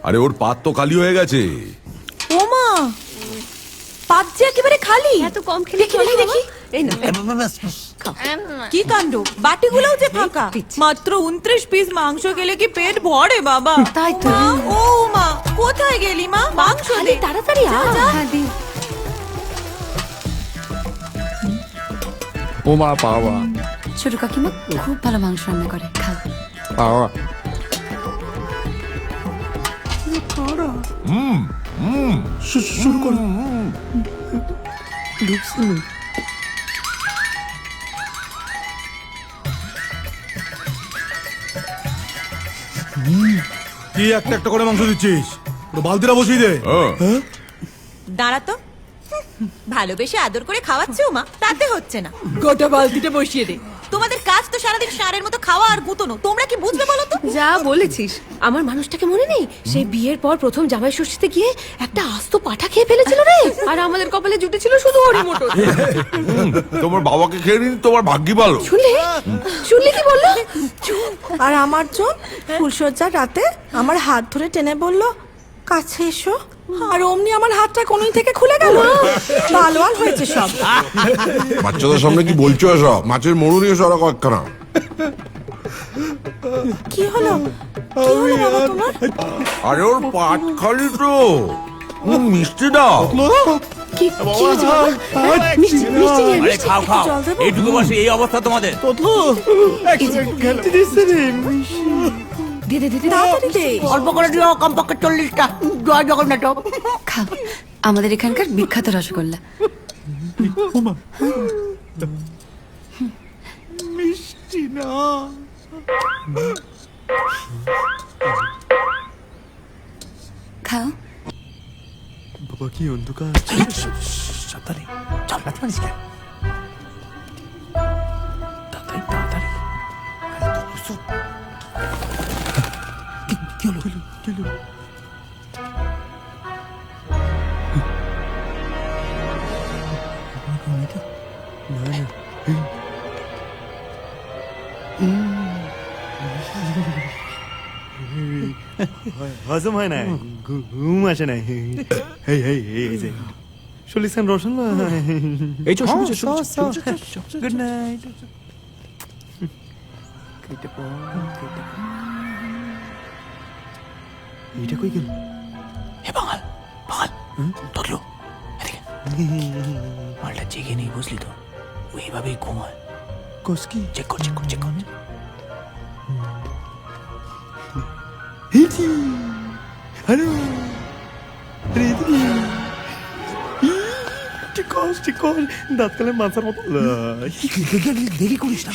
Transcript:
আরে ওর পাত তো খালি হয়ে গেছে। ও মা, পাত যে একেবারে খালি। এত কম খেলে দেখি দেখি দেখি। এই না কি কাণ্ড, বাটিগুলোও যে ফাঁকা। মাত্র 29 পিস মাংস খেলে কি পেট ভরে বাবা? তাই তো। মা, ও মা, কোথায় গেলি মা? মাংস দে তাড়াতাড়ি যা, যা। হ্যাঁ দি। ও মা, পাওয়া ছোট কাকিমা খুব ভালো মাংস রান্না করে, খাও। পাওয়া শুরু করো। কি একটা একটা করে মাংস দিচ্ছিস? বালতিটা বসিয়ে দে। দাঁড়া তো, ভালোবেসে আদর করে খাওয়াচ্ছো মা, তাতে হচ্ছে না। গোটা বালতিটা বসিয়ে দে। তোমাদের কাজ তো সারাদিন ষাঁড়ের মতো খাওয়া আর গুতনো, তোমরা কি বুঝবে বলো তো? যা বলেছিস, আমার মানুষটাকে মনে নেই? সেই বিয়ের পর প্রথম জামাই ষষ্ঠীতে গিয়ে একটা আস্ত পাঠা খেয়ে ফেলেছিল রে, আর আমাদের কপালে জুটেছিল শুধু হরি মটর। তোমার বাবাকে খেয়ে নিন, তোমার ভাগ্যি ভালো। শুনলে শুনলে কি বললো? আর আমার জন ফুলসজ্জার রাতে আমার হাত ধরে টেনে বলল, কাছে এসো। আর অমনি আমার হাতটা কোনই থেকে খুলে গেল। বালওয়াল হয়েছে সব। বাচ্চাদের সামনে কি বলছো এসব? মাছের মরু নিয়ে সরা কয়েকখানা। কি হলো? কি হলো বাবা তোমার? আরে ওর পাট খালি তো। মিষ্টি দাও। কি কি হয়েছে বাবা? মিষ্টি মিষ্টি নিয়ে আরে খাও খাও, জল দেবো? এইটুকু বসে এই অবস্থা তোমাদের। দে দে দে দে। তাড়াতাড়ি দে। অল্প করে দিও, কমপক্ষে 40টা। জয় জগন্নাথ। খাও, আমাদের এখানকার বিখ্যাত রসগোল্লা। মিষ্টি না। খাও। বাবা কি অন্ধকার। সাবধানে, চালাতে পারিস কেন? তাড়াতাড়ি তাড়াতাড়ি। কি হলো? কি হলো? হজম হয় না, ঘুম আসে না। শুনলিছেন রোশন? এই চল, গুড নাইট। এইটা কই গেল? হে বাঙাল, বাঙাল ধরলো, এদিকে। মালটা জেগে নেই, বুঝলি তো? ওইভাবেই ঘুমায়। কস কি? চেক কর চেক কর চেক কর। হ্যালো, ঠিক কর, দাঁত কালে মাথার মতো। দেরি করিস না।